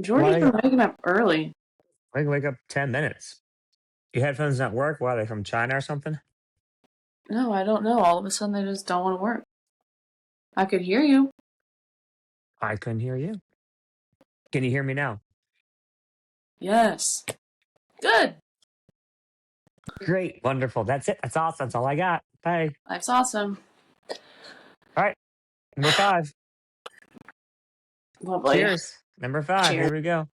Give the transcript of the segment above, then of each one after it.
Jordy's been waking up early. I can wake up 10 minutes. Your headphones don't work? What, are they from China or something? No, I don't know. All of a sudden they just don't want to work. I could hear you. I couldn't hear you. Can you hear me now? Yes. Good. Great. Wonderful. That's it. That's awesome. That's all I got. Bye. Life's awesome. All right. Number 5. Lovely. Cheers. Number 5. Cheers. Here we go.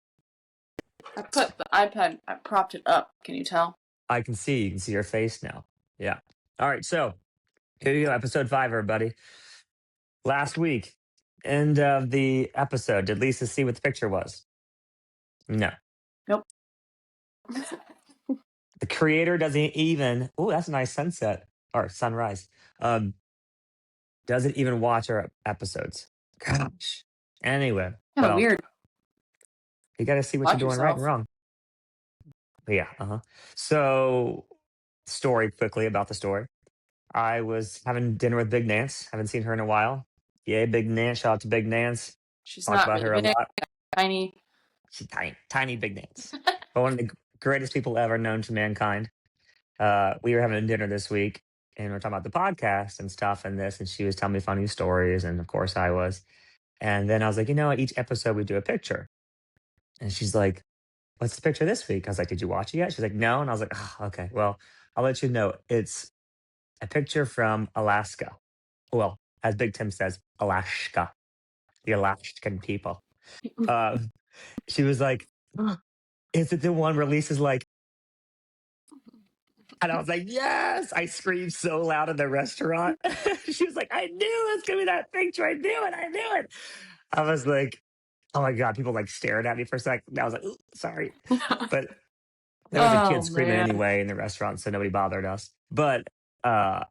I put the iPad, I propped it up. Can you tell? I can see. You can see your face now. Yeah. All right. So here you go. Episode 5, everybody. Last week, end of the episode. Did Leesa see what the picture was? No. Nope. The creator doesn't even. Oh, that's a nice sunset or sunrise. Doesn't even watch our episodes. Gosh. Anyway, Kind of weird. you got to see what Watch you're doing right and yourself. wrong. But yeah. So, story quickly about the story. I was having dinner with Big Nance. Haven't seen her in a while. Yay, Big Nance. Shout out to Big Nance. She's Talk not about really her big, a lot. tiny. She's tiny Big Nance. But one of the greatest people ever known to mankind. We were having a dinner this week, and we are talking about the podcast and stuff and this, and she was telling me funny stories, and of course I was. And then I was like, each episode we do a picture. And she's like, what's the picture this week? I was like, did you watch it yet? She's like, no. And I was like, oh, okay, well, I'll let you know. It's a picture from Alaska. Well, as Big Tim says, Alaska, the Alaskan people. She was like, is it the one where Lisa's like, and I was like, yes. I screamed so loud in the restaurant. She was like, I knew it was going to be that picture. I knew it. I was like, oh my God. People like stared at me for a second. I was like, ooh, sorry. But there was a kid screaming anyway in the restaurant, so nobody bothered us. But I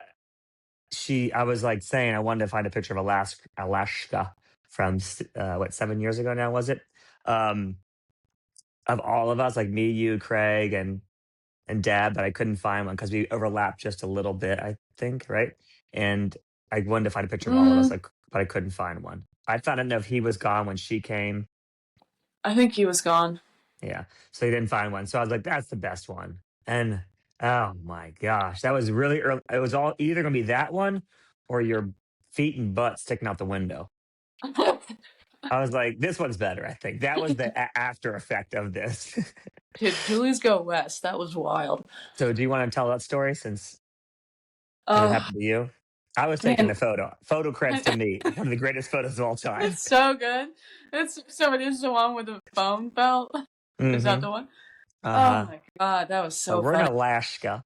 was like saying, I wanted to find a picture of Alaska from 7 years ago now, was it? Of all of us, like me, you, Craig, and Dad, but I couldn't find one because we overlapped just a little bit, I think, right? And I wanted to find a picture of all of us, but I couldn't find one. I found out if he was gone when she came. I think he was gone. Yeah, so he didn't find one. So I was like, that's the best one. And oh my gosh, that was really early. It was all either going to be that one or your feet and butt sticking out the window. I was like, this one's better, I think. That was the after effect of this. Dude, Julie's Go West. That was wild. So do you want to tell that story since it happened to you? I was taking the photo. Photo credits to me. One of the greatest photos of all time. It's so good. It's the one with the phone belt. Mm-hmm. Is that the one? Oh my God, that was so we're funny. in Alaska.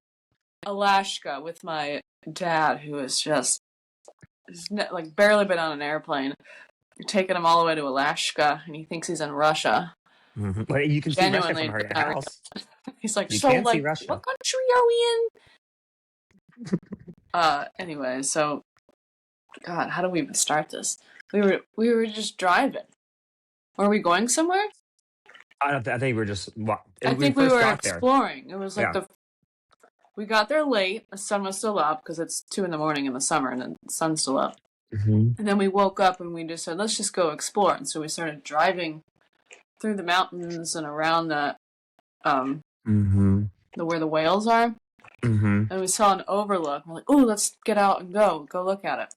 Alaska with my dad, who is just like barely been on an airplane. You're taking him all the way to Alaska, and he thinks he's in Russia. Mm-hmm. But you can see Russia from her house. He's like, so like, what country are we in? Anyway, so, God, how do we even start this? We were just driving. Were we going somewhere? I think we were just. I think we were exploring. It was like we got there late. The sun was still up because it's 2 a.m. in the summer, and the sun's still up. Mm-hmm. And then we woke up and we just said, let's just go explore. And so we started driving through the mountains and around the where the whales are. Mm-hmm. And we saw an overlook. We're like, oh, let's get out and go look at it.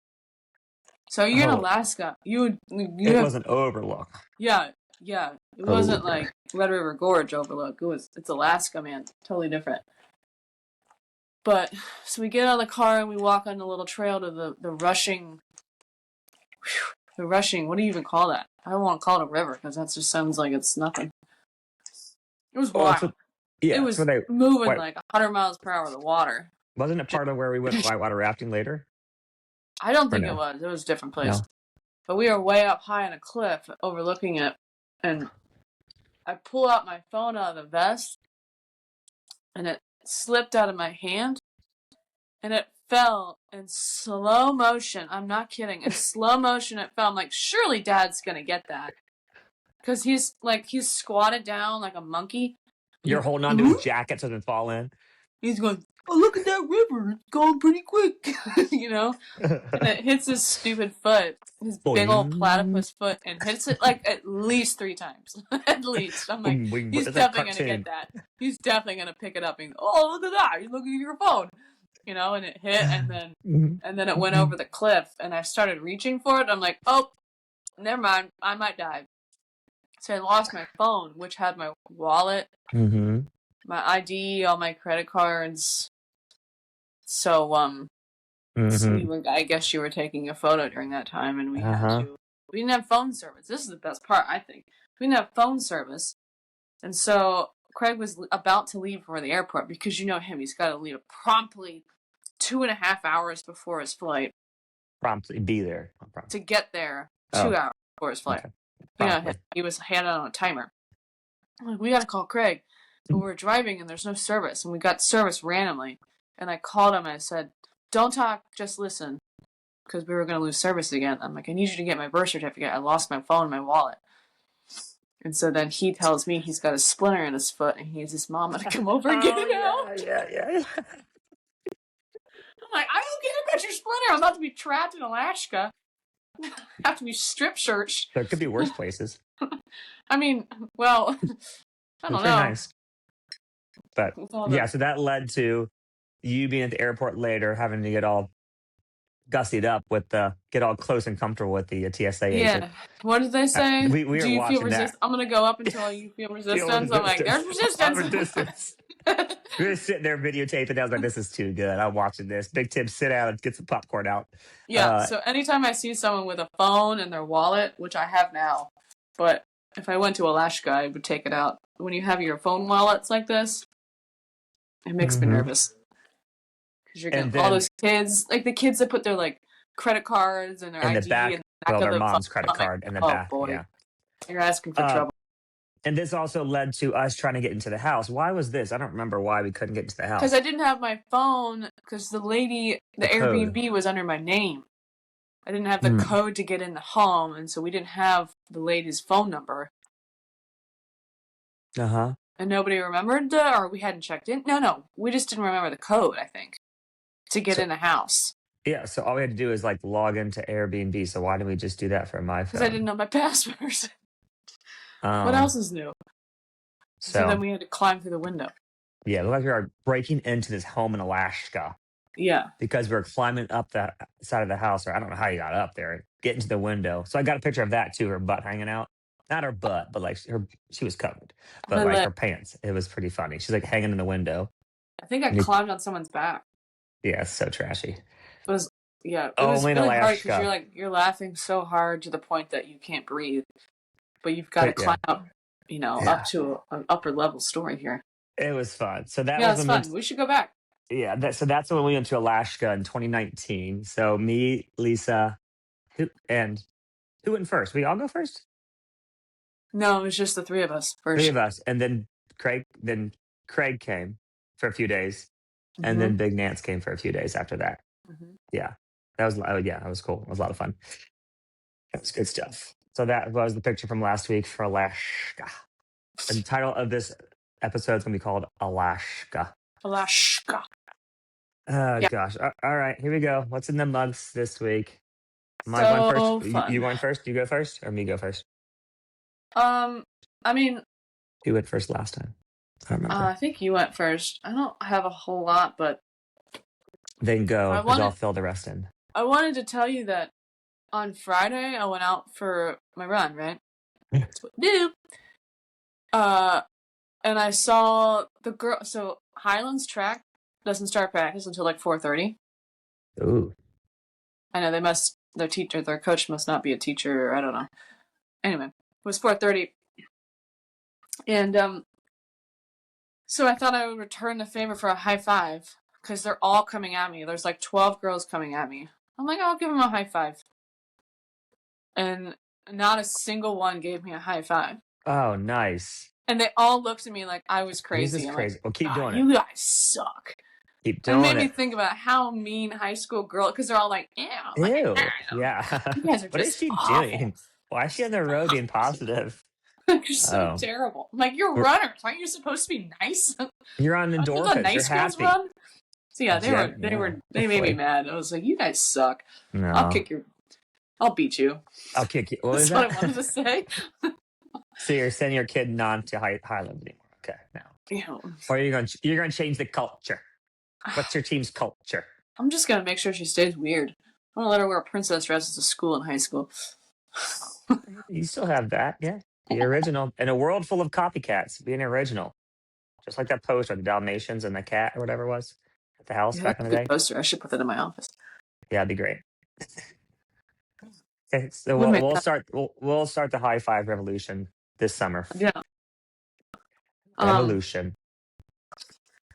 So you're in Alaska. It was an overlook. Yeah. It wasn't like Red River Gorge overlook. It's Alaska, man. Totally different. But so we get out of the car and we walk on the little trail to the rushing. What do you even call that? I don't want to call it a river because that just sounds like it's nothing. It was wild. It was moving like 100 miles per hour, the water. Wasn't it part of where we went whitewater rafting later? I don't think it was. It was a different place. No. But we were way up high on a cliff overlooking it. And I pull out my phone out of the vest. And it slipped out of my hand. And it fell in slow motion. I'm not kidding. In slow motion, it fell. I'm like, surely Dad's going to get that. Because he's squatted down like a monkey. You're holding on to his jacket so it doesn't fall in. He's going, oh, look at that river. It's going pretty quick. You know? And it hits his stupid foot, his big old platypus foot, and hits it like at least 3 times. At least. I'm like, he's definitely going to get that. He's definitely going to pick it up and, oh, look at that. You're looking at your phone. You know, and it hit, and then it went over the cliff, and I started reaching for it. I'm like, oh, never mind. I might die. So I lost my phone, which had my wallet, my ID, all my credit cards. So, so I guess you were taking a photo during that time, and we didn't have phone service. This is the best part, I think. We didn't have phone service, and so Craig was about to leave for the airport because you know him. He's got to leave promptly 2.5 hours before his flight. Promptly be there. To get there 2 hours before his flight. Okay. He was handed on a timer. I'm like, we got to call Craig. But we're driving and there's no service, and we got service randomly. And I called him and I said, don't talk, just listen, because we were going to lose service again. I'm like, I need you to get my birth certificate. I lost my phone and my wallet. And so then he tells me he's got a splinter in his foot and he needs his mama to come over and get it out. Yeah. I'm like, I don't care about your splinter. I'm about to be trapped in Alaska. I have to be strip searched. There could be worse places. I mean, well, I don't know. Nice. But yeah, so that led to you being at the airport later, having to get all gussied up with get all close and comfortable with the TSA agent. What did they say? We were Do you watching feel resistance? I'm going to go up until you feel resistance. I'm like, there's resistance. We were sitting there videotaping. I was like, this is too good. I'm watching this. Big Tim, sit down and get some popcorn out. Yeah, so anytime I see someone with a phone and their wallet, which I have now, but if I went to Alaska, I would take it out. When you have your phone wallets like this, it makes me nervous. Because you're getting all those kids, like the kids that put their like credit cards and their ID in the back of their mom's credit card in the back. Boy. Yeah. You're asking for trouble. And this also led to us trying to get into the house. Why was this? I don't remember why we couldn't get into the house. Because I didn't have my phone, because the Airbnb was under my name. I didn't have the code to get in the home, and so we didn't have the lady's phone number. And nobody remembered or we hadn't checked in? No. We just didn't remember the code, I think, to get in the house. Yeah, so all we had to do is like log into Airbnb. So why didn't we just do that for my phone? Because I didn't know my password. What else is new? So then we had to climb through the window. Yeah, it looked like we were breaking into this home in Alaska. Yeah. Because we were climbing up the side of the house, or I don't know how you got up there, get into the window. So I got a picture of that too, her butt hanging out. Not her butt, but like she was covered. But like her pants. It was pretty funny. She's like hanging in the window. I think I climbed on someone's back. Yeah, it's so trashy. It was really hard because you're laughing so hard to the point that you can't breathe. But you've got to climb up, up to an upper level story here. It was fun. So that was fun. We should go back. Yeah, so that's when we went to Alaska in 2019. So me, Leesa, who went first? We all go first? No, it was just the 3 of us first. 3 of us, and then Craig came for a few days, and then Big Nance came for a few days after that. Yeah, that was cool. It was a lot of fun. That was good stuff. So that was the picture from last week for Alaska. The title of this episode is going to be called Alaska. Alaska. Gosh. All right, here we go. What's in the mugs this week? Am I going first? Fun. You going first? You go first, or me go first? I mean, who went first last time? I don't remember. I think you went first. I don't have a whole lot, but then go, because I'll fill the rest in. I wanted to tell you that on Friday I went out for my run, right? That's what we do. And I saw the girl. So Highlands track doesn't start practice until like 4:30. Ooh. I know their coach must not be a teacher, or I don't know. Anyway, it was 4:30. And so I thought I would return the favor for a high five, because they're all coming at me. There's like 12 girls coming at me. I'm like, I'll give them a high five. And not a single one gave me a high five. Oh, nice. And they all looked at me like I was crazy. This is crazy. Well, keep doing it. You guys suck. Keep doing it. It made me think about how mean high school girls, because they're all like, ew. Ew. Yeah. You guys are what is she doing? Why is she on the road being positive? You're so terrible. I'm like, you're runners. Aren't you supposed to be nice? You're on endorphins. Nice you're girls happy. run? So yeah, they made me mad. I was like, you guys suck. No. I'll beat you. I'll kick you. What was That's that? what I wanted to say. So you're sending your kid not to Highlands anymore. Okay, now. Or you're gonna change the culture. What's your team's culture? I'm just gonna make sure she stays weird. I'm gonna let her wear princess dresses to school in high school. You still have that, yeah. Be original. In a world full of copycats, be an original. Just like that poster, the Dalmatians and the cat or whatever it was at the house back in the day. Poster. I should put that in my office. Yeah, it'd be great. Okay, so we'll start the high five revolution this summer. Yeah. Revolution.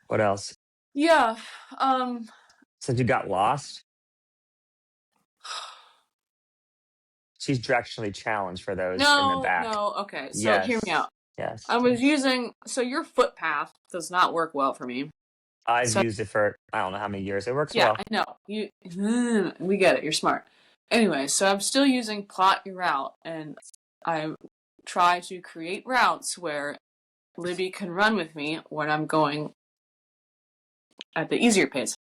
What else? Yeah. Since you got lost, she's directionally challenged for those in the back. No, okay. So hear me out. Yes. I was using your footpath does not work well for me. I've used it for I don't know how many years. It works well. Yeah, I know. We get it. You're smart. Anyway, so I'm still using plot your route, and I try to create routes where Libby can run with me when I'm going at the easier pace.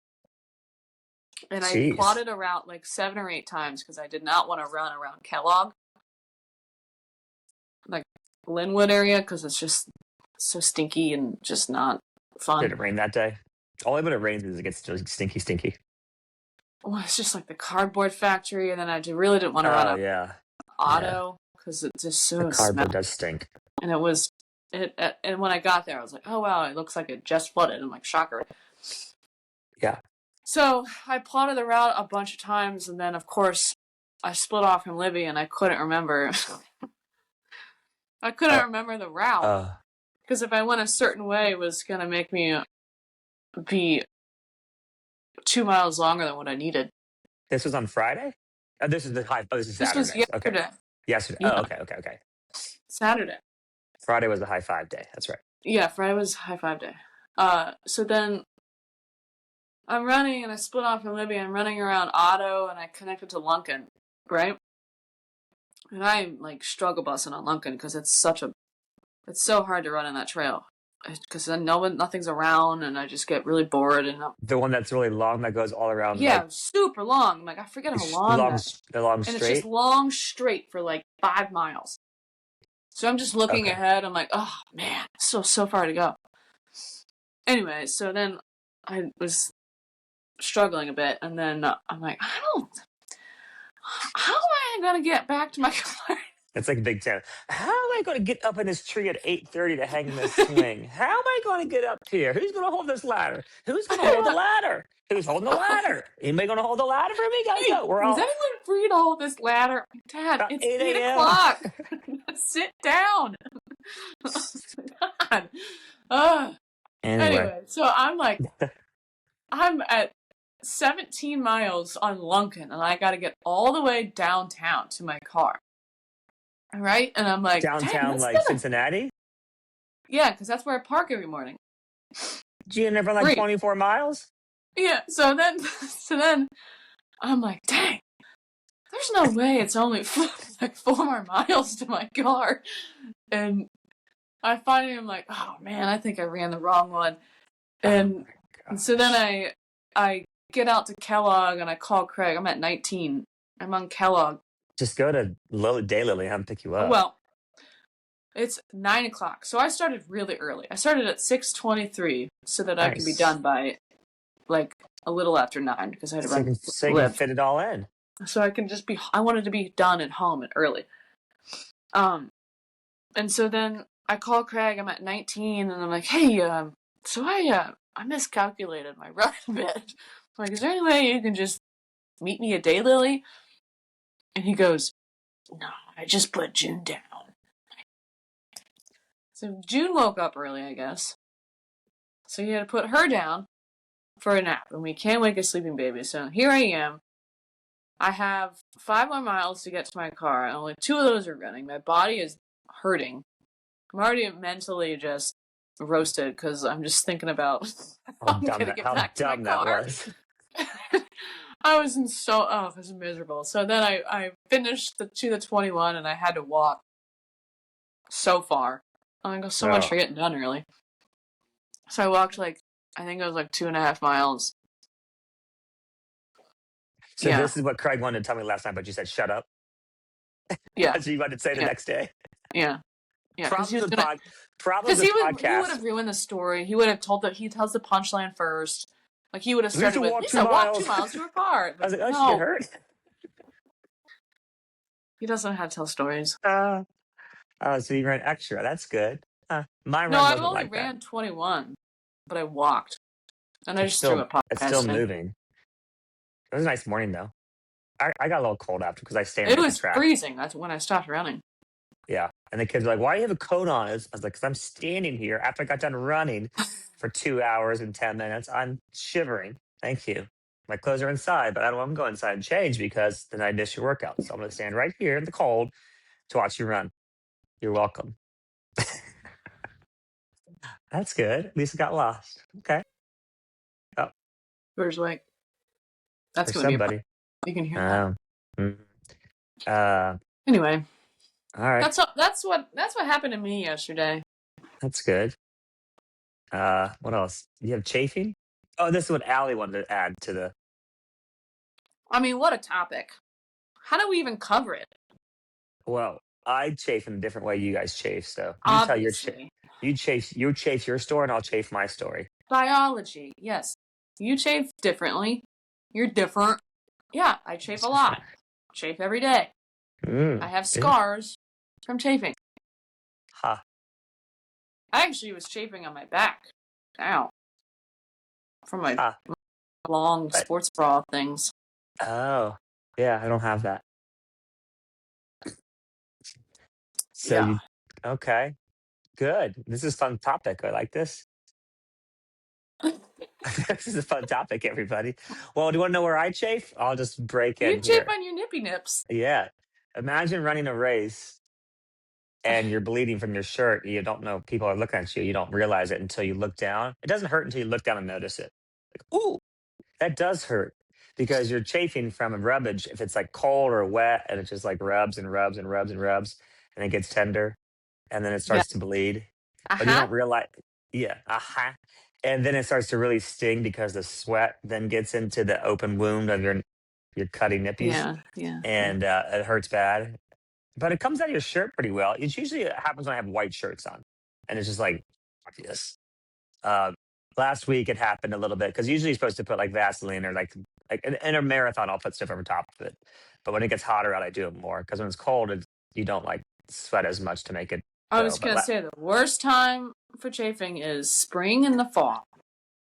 And I plotted a route like 7 or 8 times because I did not want to run around Kellogg, like Linwood area, because it's just so stinky and just not fun. Did it rain that day? Only when it rains is it gets stinky. Well, it's just like the cardboard factory, and then I really didn't want to run auto because it's just so the cardboard does stink. And it was and when I got there, I was like, oh wow, it looks like it just flooded. I'm like, shocker. Yeah. So I plotted the route a bunch of times, and then of course I split off from Libby, and I couldn't remember. I couldn't remember the route because if I went a certain way, it was gonna make me be 2 miles longer than what I needed. This was on Friday? This is Saturday. This was yesterday. Okay. Yesterday. Yeah. Oh, okay. Saturday. Friday was the high five day. That's right. Yeah, Friday was high five day. So then I'm running, and I split off from Libby. I'm running around Otto, and I connected to Lunkin, right? And I'm like struggle bussing on Lunkin because it's so hard to run in that trail. Because then nothing's around, and I just get really bored. And the one that's really long that goes all around. Yeah, super long. Like I forget how long. Long and straight. It's just long straight for like 5 miles. So I'm just looking ahead. I'm like, oh man, so far to go. Anyway, so then I was struggling a bit, and then I'm like, how am I gonna get back to my car? It's like Big Ten. How am I going to get up in this tree at 8:30 to hang this swing? How am I going to get up here? Who's going to hold this ladder? Who's going to hold the ladder? Who's holding the ladder? Anybody going to hold the ladder for me? Guys, go. Is anyone free to hold this ladder? Dad, it's 8 o'clock. Sit down. God. Anyway, so I'm at 17 miles on Lunkin, and I got to get all the way downtown to my car. Right? And I'm like, downtown, like Cincinnati? Yeah, because that's where I park every morning. Do you never like 24 miles? Yeah, so then I'm like, dang, there's no way it's only like 4 more miles to my car. And I finally am like, oh man, I think I ran the wrong one. And so then I get out to Kellogg and I call Craig. I'm at 19. I'm on Kellogg. Just go to Daylily and have them pick you up. Well, it's 9 o'clock. So I started really early. I started at 6:23 so that I could be done by like a little after 9 because I had to run. So you can fit it all in. So I can I wanted to be done at home and early. And so then I call Craig. I'm at 19 and I'm like, hey, so I miscalculated my run a bit. I'm like, is there any way you can just meet me at Daylily? And he goes, no, I just put June down. So June woke up early, I guess. So he had to put her down for a nap. And we can't wake a sleeping baby. So here I am. I have 5 more miles to get to my car. And only 2 of those are running. My body is hurting. I'm already mentally just roasted because I'm just thinking about how dumb that was. I was it was miserable. So then I finished to the 21 and I had to walk so far. I go so much for getting done early. So I walked I think it was 2.5 miles. So this is what Craig wanted to tell me last night, but you said shut up. Yeah. That's what you wanted to say the next day. Yeah. Yeah. Problems with podcast. He would have ruined the story. He would have told that he tells the punchline first. Like he would have started with Leesa walk 2 miles to her car. I was like, oh, she get hurt. He doesn't know how to tell stories. So you ran extra. That's good. My run I only ran 21, but I walked, and I just threw a podcast. It's still moving. It was a nice morning though. I got a little cold after because I stayed. It was freezing. That's when I stopped running. Yeah, and the kids were like, "Why do you have a coat on?" I was like, "Because I'm standing here after I got done running for 2 hours and 10 minutes. I'm shivering. Thank you. My clothes are inside, but I don't want to go inside and change because then I miss your workout. So I'm going to stand right here in the cold to watch you run. You're welcome." That's good. Leesa got lost. Okay. Oh, where's like that's going to be a you can hear that. Anyway. All right. That's what happened to me yesterday. That's good. What else? You have chafing? Oh, this is what Allie wanted to add to the. I mean, what a topic. How do we even cover it? Well, I chafe in a different way you guys chafe, so you tell your you chafe your story and I'll chafe my story. Biology, yes. You chafe differently. You're different. Yeah, I chafe a lot. Chafe every day. I have scars from chafing. Huh. I actually was chafing on my back. Ow. From my long sports bra things. Oh. Yeah, I don't have that. So okay. Good. This is a fun topic. I like this. This is a fun topic, everybody. Well, do you want to know where I chafe? I'll just break in here. You chafe on your nippy nips. Yeah. Imagine running a race and you're bleeding from your shirt. You don't know people are looking at you. You don't realize it until you look down. It doesn't hurt until you look down and notice it. Like, ooh, that does hurt because you're chafing from a rubbage. If it's like cold or wet and it just like rubs and rubs and rubs and rubs and it gets tender and then it starts to bleed. But you don't realize. Yeah. And then it starts to really sting because the sweat then gets into the open wound of your cutting nippies. Yeah. And it hurts bad. But it comes out of your shirt pretty well. It usually happens when I have white shirts on. And it's just like obvious. Last week it happened a little bit because usually you're supposed to put like Vaseline or like in a marathon, I'll put stuff over top of it. But when it gets hotter out, I do it more because when it's cold, you don't like sweat as much to make it. I was going to say the worst time for chafing is spring and the fall.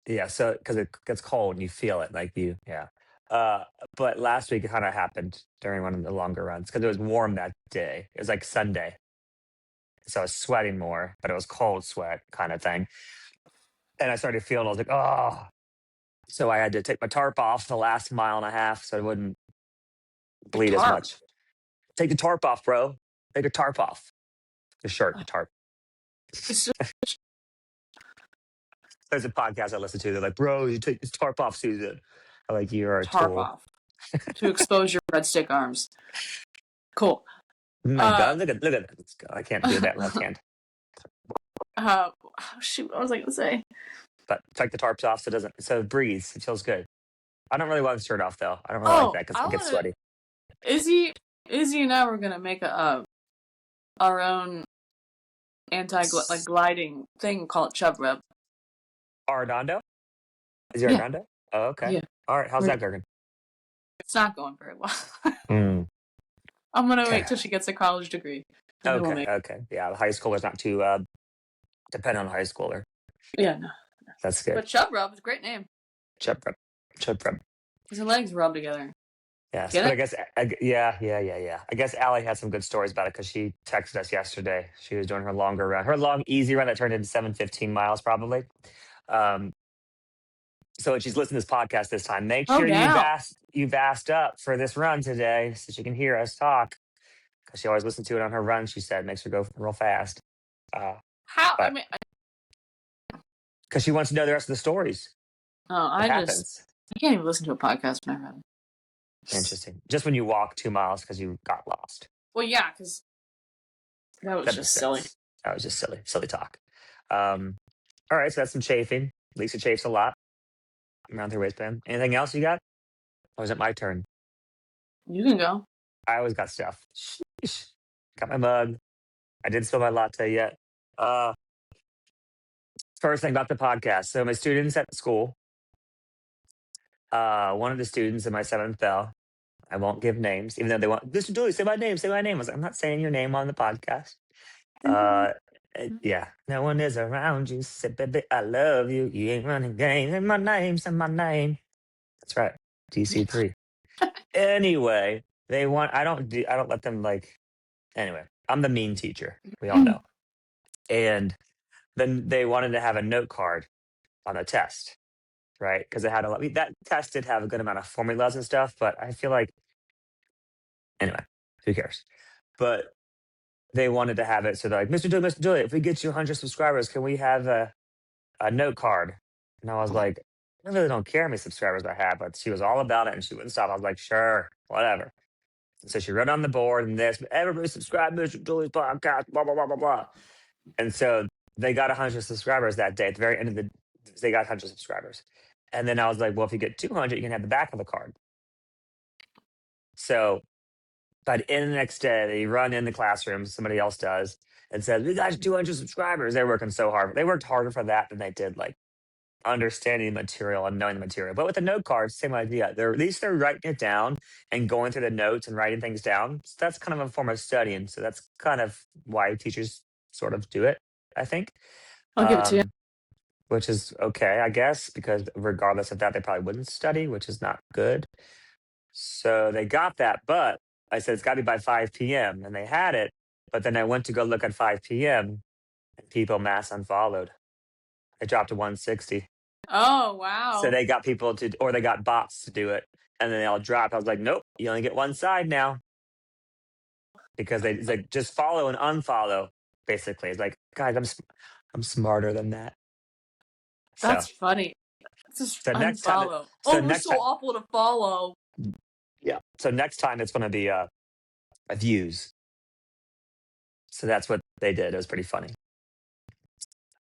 Yeah, so because it gets cold and you feel it, like but last week it kind of happened during one of the longer runs because it was warm that day. It was like Sunday, so I was sweating more, but it was cold sweat kind of thing. And I started feeling, I was like, oh. So I had to take my tarp off the last mile and a half so it wouldn't bleed as much. Take the tarp off, bro. Take a tarp off. The shirt, the tarp. There's a podcast I listen to. They're like, bro, you take this tarp off, Susan. I'm like, you're a tarp tool. Off to expose your breadstick arms. Cool. My God, look at that. I can't do that left hand. Shoot, what was I going to say? But take the tarps off so it breathes. It feels good. I don't really want the shirt off though. I don't really like that because it gets sweaty. Izzy and I were going to make our own gliding thing called Chub Rub. Arredondo? Is he Arredondo? Oh, okay. Yeah. All right. How's that going? It's not going very well. I'm going to wait till she gets a college degree. Okay. Yeah, the high schooler's not too dependent on the high schooler. Yeah, no. That's good. But Chub Rub is a great name. Chub Rub. Because her legs rub together. Yes, but I guess, yeah. I guess Allie had some good stories about it because she texted us yesterday. She was doing her longer run, her long, easy run that turned into 7:15 miles probably. So when she's listening to this podcast this time, make sure you've asked up for this run today so she can hear us talk. Because she always listens to it on her run, she said, makes her go real fast. Because she wants to know the rest of the stories. I can't even listen to a podcast when I run. Interesting. Just when you walk 2 miles because you got lost. Well, yeah, because that was just silly. That was just silly talk. All right, so that's some chafing. Leesa chafes a lot around her waistband. Anything else you got? Or is it my turn? You can go. I always got stuff. Sheesh. Got my mug. I didn't spill my latte yet. First thing about the podcast. So my students at school, one of the students in my 7th bell, I won't give names, even though they want, Mr. Dooley, say my name, say my name. I was like, I'm not saying your name on the podcast. Yeah, no one is around you. Say, baby, I love you. You ain't running game. Say my name, say my name. That's right. DC3. Anyway, I don't let them anyway, I'm the mean teacher. We all know. And then they wanted to have a note card on a test, right? Because it had that test did have a good amount of formulas and stuff, but I feel like, anyway, who cares? But they wanted to have it. So they're like, Mr. Dooley, if we get you 100 subscribers, can we have a note card? And I was like, I really don't care how many subscribers I have, but she was all about it and she wouldn't stop. I was like, sure, whatever. And so she wrote on the board and this, everybody subscribe to Mr. Dooley's podcast, blah, blah, blah, blah, blah. And so they got 100 subscribers that day. At the very end of they got 100 subscribers. And then I was like, well, if you get 200, you can have the back of the card. So by the end of the next day, they run in the classroom, somebody else does, and says, we got 200 subscribers. They're working so hard. They worked harder for that than they did understanding the material and knowing the material. But with the note cards, same idea. At least they're writing it down and going through the notes and writing things down. So that's kind of a form of studying. So that's kind of why teachers sort of do it, I think. I'll give it to you. Which is okay, I guess, because regardless of that, they probably wouldn't study, which is not good. So they got that, but I said, it's got to be by 5 p.m. And they had it, but then I went to go look at 5 p.m. and people mass unfollowed. It dropped to 160. Oh, wow. So they got people or they got bots to do it, and then they all dropped. I was like, nope, you only get one side now. Because it's like, just follow and unfollow, basically. It's like, guys, I'm smarter than that. That's funny. Just unfollow. Next time, we're so awful to follow. Yeah. So next time it's going to be a views. So that's what they did. It was pretty funny.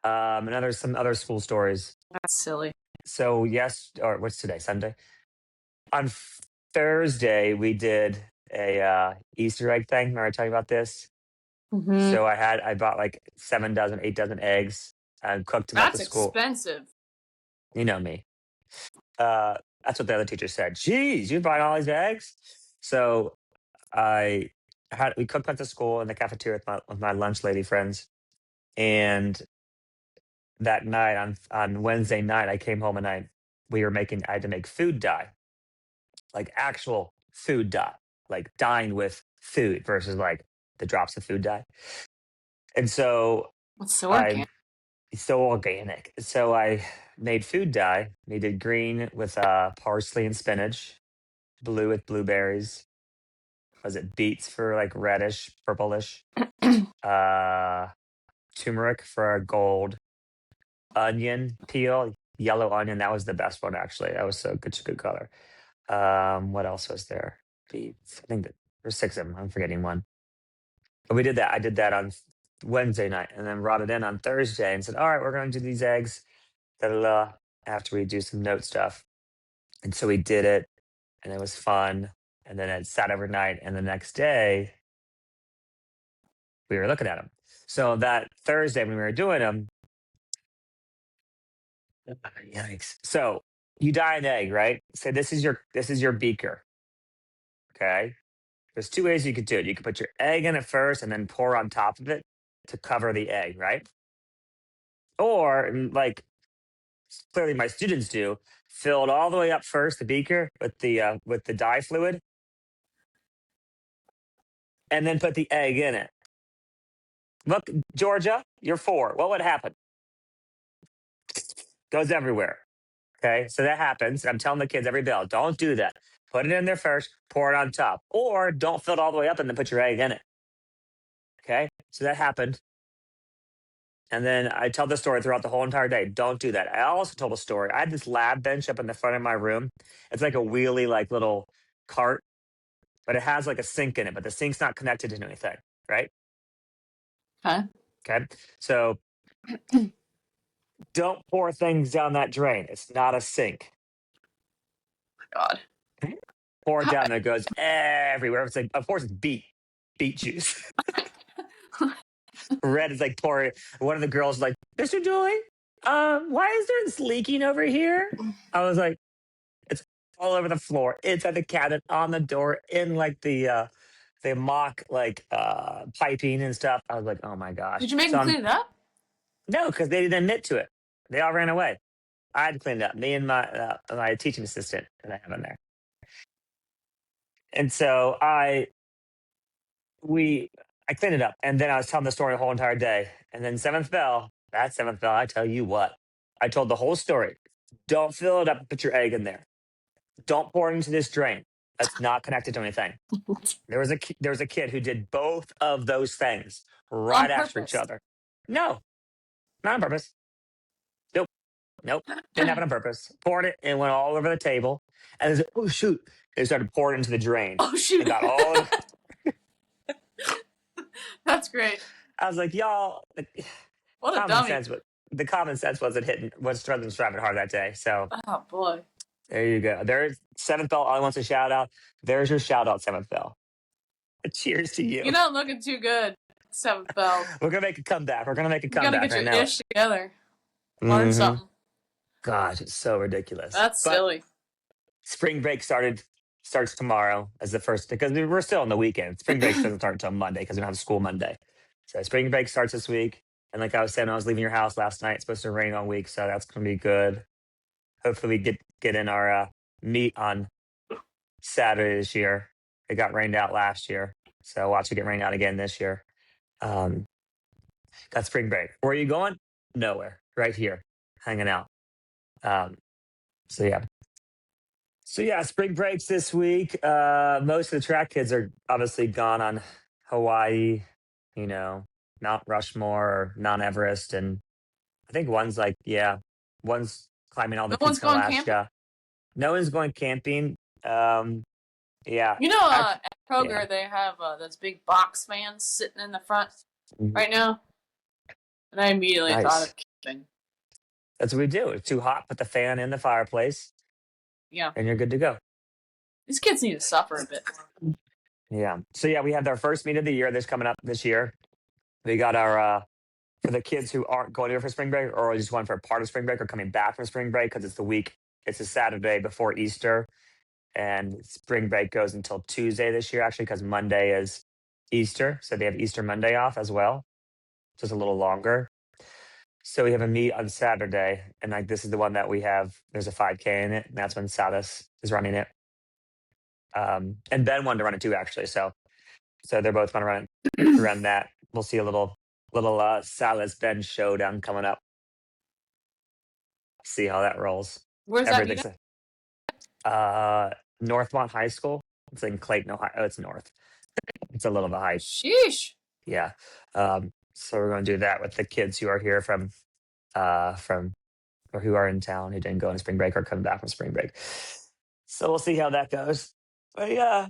Some other school stories. That's silly. So what's today? Sunday. On Thursday we did a Easter egg thing. Remember I tell you about this? Mm-hmm. So I bought 8 dozen eggs and cooked them at the school. That's expensive. You know me. That's what the other teacher said. Geez, you buying all these eggs? So we cooked at the school in the cafeteria with my lunch lady friends. And that night on Wednesday night, I came home and I had to make food dye, like actual food dye, like dyeing with food versus the drops of food dye. And so it's so organic. It's so organic. So I made food dye. We did green with parsley and spinach, blue with blueberries. Was it beets for reddish, purplish? Turmeric for a gold. Onion peel, yellow onion. That was the best one, actually. That was so good, good color. What else was there? Beets. I think there's 6 of them. I'm forgetting one. But we did that. I did that on Wednesday night and then brought it in on Thursday and said, all right, we're going to do these eggs after we do some note stuff. And so we did it and it was fun. And then it sat overnight. And the next day, we were looking at them. So that Thursday when we were doing them, yikes. So you dye an egg, right? So this is your beaker. Okay. There's 2 ways you could do it. You could put your egg in it first and then pour on top of it to cover the egg, right? Or clearly my students do, fill it all the way up first, the beaker with the dye fluid, and then put the egg in it. Look, Georgia, you're 4. What would happen? Goes everywhere. Okay, so that happens. I'm telling the kids every bell, don't do that. Put it in there first, pour it on top. Or don't fill it all the way up and then put your egg in it. Okay, so that happened. And then I tell the story throughout the whole entire day. Don't do that. I also told a story. I had this lab bench up in the front of my room. It's like a wheelie, little cart, but it has a sink in it, but the sink's not connected to anything, right? Huh? Okay, so don't pour things down that drain. It's not a sink. God. pour it down there. It goes everywhere. It's like, of course, it's beet juice. Red is like pouring. One of the girls is like, Mr. Dooley, why is there this leaking over here? I was like, it's all over the floor. It's at the cabinet, on the door, in like the mock like piping and stuff. I was like, oh my gosh. Did you make them clean it up? No, because they didn't admit to it. They all ran away. I had to clean it up. Me and my teaching assistant that I have in there. And so I cleaned it up, and then I was telling the story the whole entire day. And then seventh bell, I tell you what, I told the whole story. Don't fill it up and put your egg in there. Don't pour it into this drain. That's not connected to anything. There was a kid who did both of those things right after each other. No, not on purpose. Nope. Didn't happen on purpose. Poured it and went all over the table. And then, oh shoot. They started pouring into the drain. Oh shoot. And got all That's great. I was like, y'all, what a dummy. The common sense was driving hard that day. So oh boy. There you go. There's seventh bell. Ollie wants a shout out. There's your shout out, seventh bell. Cheers to you. You're not looking too good, seventh bell. We're gonna make a comeback. You gotta get your ish together. Learn something. Gosh, it's so ridiculous. That's silly. Spring break starts tomorrow as the first, because we're still on the weekend. Spring break doesn't start until Monday because we don't have school Monday. So spring break starts this week. And like I was saying, I was leaving your house last night. It's supposed to rain all week, so that's gonna be good. Hopefully we get in our meet on Saturday this year. It got rained out last year, so watch it get rained out again this year. Got spring break. Where are you going? Nowhere. Right here, hanging out. So yeah, spring breaks this week. Most of the track kids are obviously gone on Hawaii, Mount Rushmore or Mount Everest, and I think one's climbing all the peaks in Alaska. No one's going camping. Yeah. At Kroger they have those big box fans sitting in the front right now, and I immediately thought of camping. That's what we do. It's too hot. Put the fan in the fireplace. Yeah. And you're good to go. These kids need to suffer a bit more. Yeah. So yeah, we have our first meet of the year. This coming up this year. We got our for the kids who aren't going here for spring break or just going for a part of spring break or coming back from spring break because it's a Saturday before Easter. And spring break goes until Tuesday this year, actually, because Monday is Easter. So they have Easter Monday off as well. Just a little longer. So we have a meet on Saturday. And this is the one that we have. There's a 5K in it. And that's when Salas is running it. And Ben wanted to run it too, actually. So they're both going to run that. We'll see a little Salas Ben showdown coming up. See how that rolls. Where's that? Northmont High School. It's in Clayton, Ohio. Oh, it's north. It's a little bit high. Sheesh. Yeah. So we're going to do that with the kids who are here from or who are in town who didn't go on spring break or come back from spring break. So we'll see how that goes. But yeah,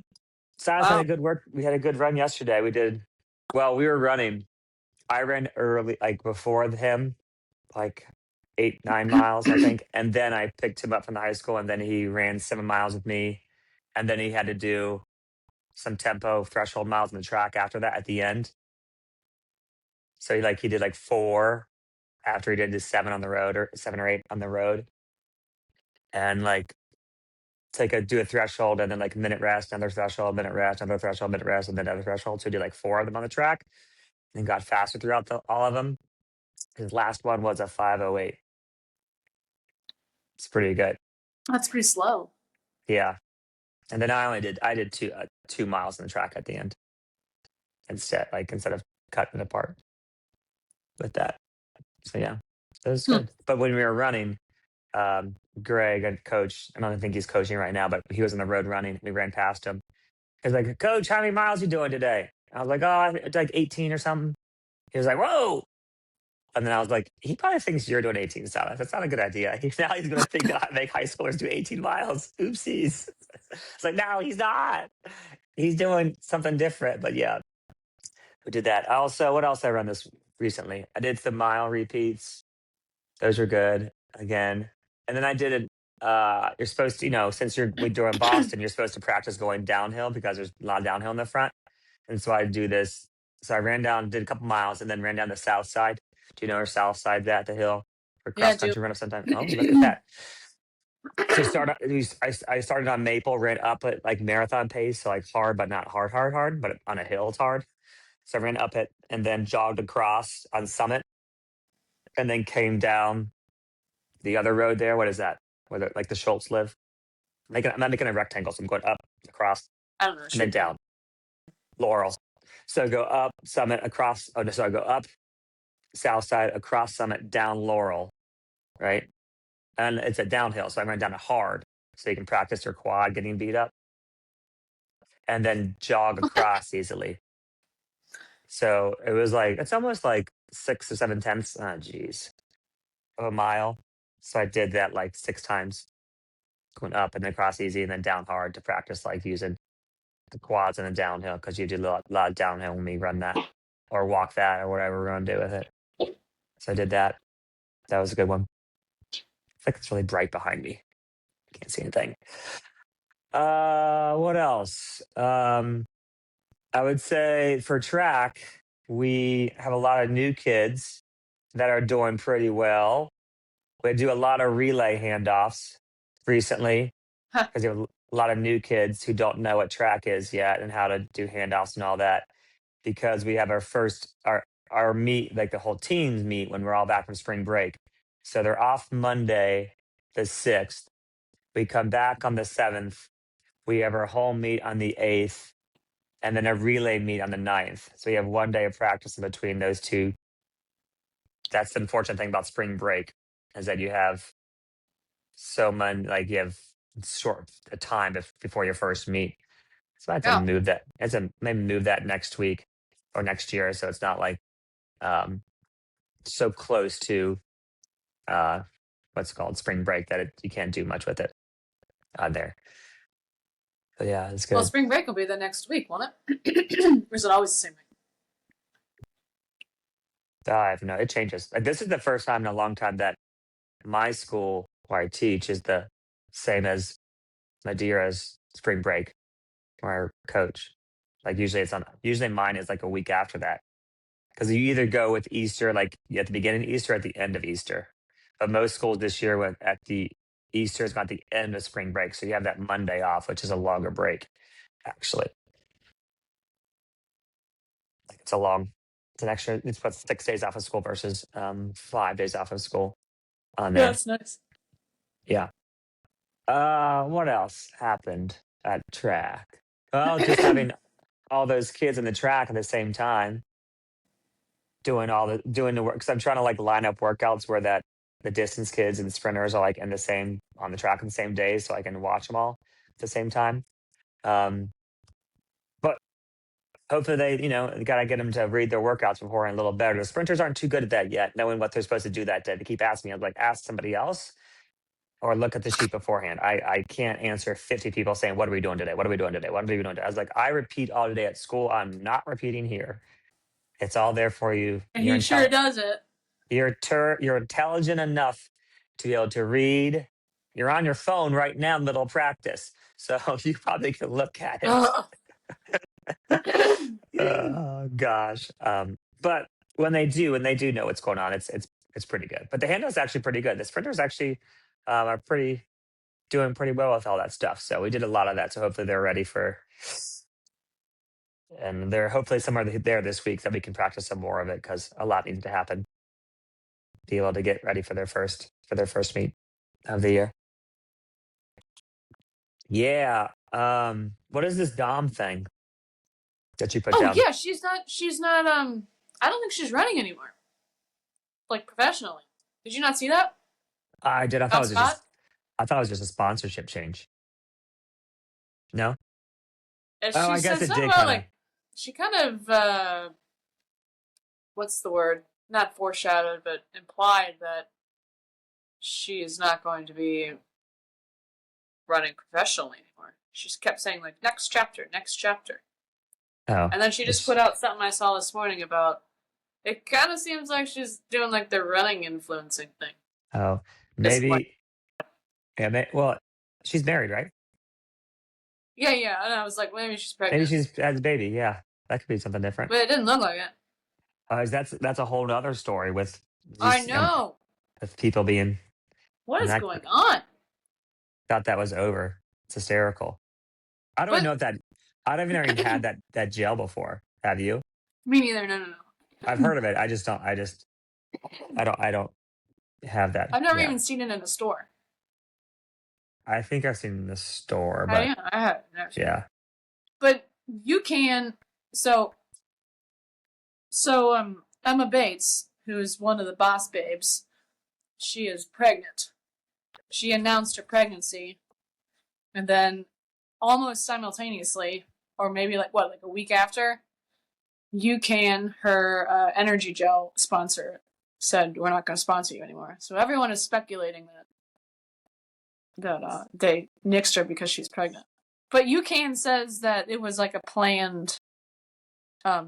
Silas had a good work. We had a good run yesterday. We were running. I ran early, before him, 8-9 miles, I think. And then I picked him up from the high school, and then he ran 7 miles with me. And then he had to do some tempo threshold miles on the track after that at the end. So he did 4 after he did his 7 on the road, or 7 or 8 on the road. And do a threshold and then a minute rest, another threshold, minute rest, another threshold, minute rest, and then another threshold. So he did 4 of them on the track and got faster throughout all of them. His last one was a 5:08. It's pretty good. That's pretty slow. Yeah. And then I did 2 miles on the track at the end instead of cutting it apart with that. So yeah, that was good. But when we were running, Greg, and coach, I don't think he's coaching right now, but he was on the road running. We ran past him. He was like, "Coach, how many miles you doing today?" I was like, "Oh, it's 18 or something." He was like, "Whoa." And then I was like, he probably thinks you're doing 18, Silas. That's not a good idea. Now he's going to think that I make high schoolers do 18 miles. Oopsies. It's like, no, he's not. He's doing something different. But yeah, we did that. What else I run this recently? I did some mile repeats. Those are good again. And then I did you're supposed to, since we're doing Boston, you're supposed to practice going downhill because there's a lot of downhill in the front. And so I do this. So I ran down, did a couple miles, and then ran down the south side. Do you know where south side's at, the hill for Yeah, cross country run sometime? Oh, look at that. So I started on Maple, ran up at like marathon pace, so like hard, but not hard, hard, hard, but on a hill it's hard. So I ran up it and then jogged across on Summit, and then came down the other road there. What is that? Where like the Schultz live? I'm not making a rectangle, so I'm going up, across, I don't know. and then down. Laurel. So I go up Summit, across. Oh no, so I go up South Side, across Summit, down Laurel, right? And it's a downhill, so I ran down it hard, so you can practice your quad getting beat up, and then jog across easily. So it was like it's almost like 6 or 7 tenths. Oh, geez, of a mile. So I did that like 6 times, going up and then across easy, and then down hard to practice like using the quads and the downhill because you do a lot of downhill when we run that or walk that or whatever we're gonna do with it. So I did that. That was a good one. I think it's really bright behind me. Can't see anything. What else? I would say for track, we have a lot of new kids that are doing pretty well. We do a lot of relay handoffs recently because you have a lot of new kids who don't know what track is yet and how to do handoffs and all that. Because we have our meet, like the whole teams meet when we're all back from spring break. So they're off Monday, the 6th. We come back on the 7th. We have our home meet on the 8th, and then a relay meet on the 9th. So we have one day of practice in between those two. That's the unfortunate thing about spring break is that you have so much, like you have short a time before your first meet. So I have to move that. I have to maybe move that next week or next year, so it's not like so close to what's it called spring break that you can't do much with it on there. So yeah, it's good. Well, spring break will be the next week, won't it? Or is it always the same week? I have no. It changes. Like, this is the first time in a long time that my school where I teach is the same as Madeira's spring break, where I coach. Like usually mine is like a week after that. Because you either go with Easter, like at the beginning of Easter, or at the end of Easter. But most schools this year went at the Easter is at the end of spring break, so you have that Monday off, which is a longer break. Actually, it's an extra. It's what 6 days off of school versus 5 days off of school on there. Yeah, that's nice. Yeah. What else happened at track? Well, just having all those kids in the track at the same time. Doing the work because I'm trying to like line up workouts where the distance kids and the sprinters are like on the track on the same day, so I can watch them all at the same time. But hopefully they gotta get them to read their workouts beforehand a little better. The sprinters aren't too good at that yet, knowing what they're supposed to do that day. They keep asking me. I'm like, ask somebody else or look at the sheet beforehand. I can't answer 50 people saying, "What are we doing today? What are we doing today? What are we doing today?" I was like, I repeat all day at school. I'm not repeating here. It's all there for you. And he sure does it. You're intelligent enough to be able to read. You're on your phone right now in middle of practice, so you probably can look at it. Oh gosh! But when they do know what's going on, it's pretty good. But the handout's actually pretty good. The sprinters actually are doing pretty well with all that stuff. So we did a lot of that. So hopefully they're ready and they're hopefully somewhere there this week that we can practice some more of it because a lot needs to happen. Be able to get ready for their first meet of the year. Yeah. What is this Dom thing that you put down? Yeah, she's not I don't think she's running anymore. Like professionally. Did you not see that? I did. I thought it was just a sponsorship change. No? I guess it did kind of. She kind of what's the word? Not foreshadowed, but implied that she is not going to be running professionally anymore. She just kept saying like next chapter. Oh. And then she just put out something I saw this morning about it kind of seems like she's doing like the running influencing thing. Oh, maybe Yeah, well, she's married, right? Yeah. And I was like, maybe she's Maybe pregnant. she's has a baby. Yeah, that could be something different. But it didn't look like it. That's a whole other story with I just know. with people being. What And is I going on? thought that was over. It's hysterical. I don't But know if that. I don't even already had that gel before. Have you? me neither. No. I've heard of it. I just don't. I don't have that. I've never Yeah. even seen it in a store. I think I've seen it in the store, but I have never seen it. yeah. But you can. So Emma Bates, who is one of the boss babes, she is pregnant. She announced her pregnancy, and then almost simultaneously, or maybe like a week after, UCAN, her energy gel sponsor, said we're not going to sponsor you anymore. So everyone is speculating that they nixed her because she's pregnant. But UCAN says that it was like a planned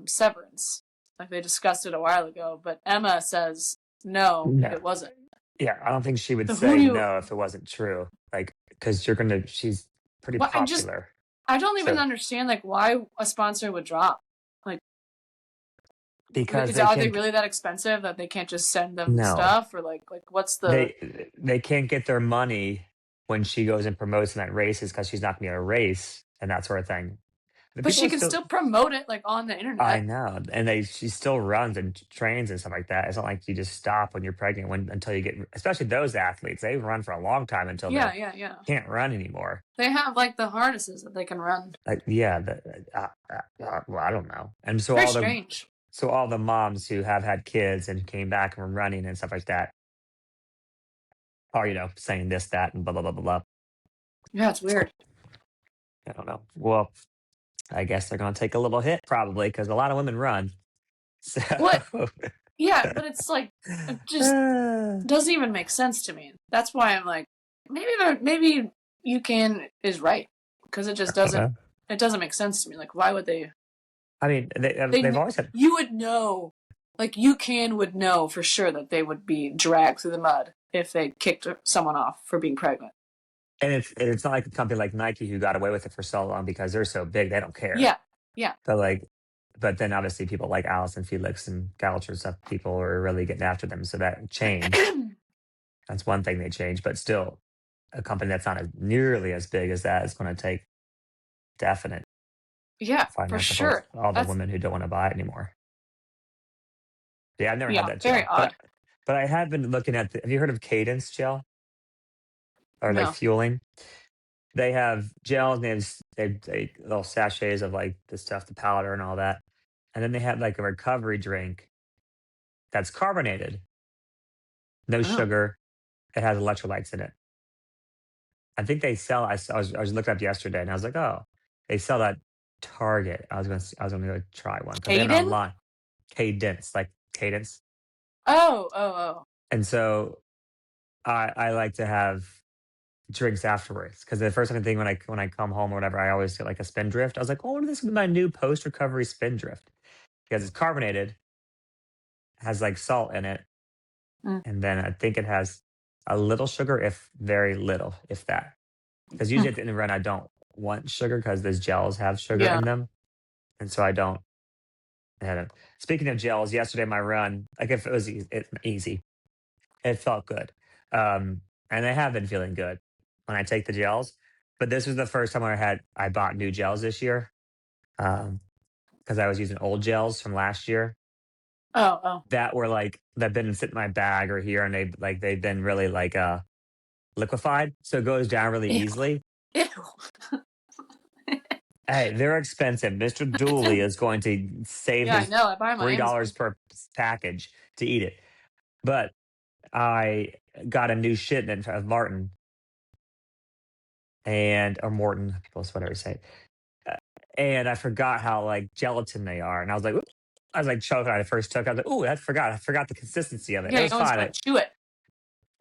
severance. Like they discussed it a while ago, but Emma says no, it wasn't. Yeah, I don't think she would So say no if it wasn't true. Like, because she's pretty popular. I don't even understand like why a sponsor would drop. Like, because are they really that expensive that they can't just send them stuff, or like what's the? They can't get their money when she goes and promotes in that races because she's not going to be a race and that sort of thing. But she can still promote it like on the internet. I know, and she still runs and trains and stuff like that. It's not like you just stop when you're pregnant until you get, especially those athletes. They run for a long time until they can't run anymore. They have like the harnesses that they can run. Like well, I don't know. And so strange. So all the moms who have had kids and came back and were running and stuff like that are saying this, that, and blah blah blah blah blah. Yeah, it's weird. I don't know. Well, I guess they're going to take a little hit probably because a lot of women run. So. What? Yeah, but it's like it just doesn't even make sense to me. That's why I'm like, maybe UCAN is right because it just doesn't. It doesn't make sense to me. Like, why would they? I mean, they've always had. You would know, like UCAN would know for sure that they would be dragged through the mud if they kicked someone off for being pregnant. And it's not like a company like Nike who got away with it for so long because they're so big they don't care. Yeah. But then obviously people like Allison Felix and Gallagher stuff, people are really getting after them. So that changed. That's one thing they changed, but still, a company that's not nearly as big as that is going to take definite. Yeah, for sure. All the women who don't want to buy it anymore. Yeah, I've never had that gel. Very odd. But I have been looking at. Have you heard of Cadence gel? Or like fueling? They have gels and they have little sachets of like the stuff, the powder and all that. And then they have like a recovery drink that's carbonated, no sugar. It has electrolytes in it. I think they sell. I was looking up yesterday and I was like, oh, they sell that Target. I was gonna go try one because they're online. Cadence, like cadence. Oh. And so I like to have drinks afterwards because the first thing when I come home or whatever, I always get like a Spindrift. I was like, oh, this is my new post recovery Spindrift because it's carbonated, has like salt in it, and then I think it has a little sugar, if very little, if that. Because usually at the end of the run, I don't want sugar because those gels have sugar in them, and so I don't. Speaking of gels, yesterday my run, like if it was easy, it felt good, and I have been feeling good when I take the gels. But this was the first time I bought new gels this year, because I was using old gels from last year. Oh. That were that didn't sit in my bag or here, and they've been really liquefied, so it goes down really easily. Ew. Hey, they're expensive. Mr. Dooley is going to save his $3 per package to eat it. But I got a new shipment of Martin or Morton, people whatever you say. And I forgot how gelatin they are, and I was like, oops. I was like choking when I first took it. I was like, oh, I forgot the consistency of it. Yeah, it was fine. Chew it.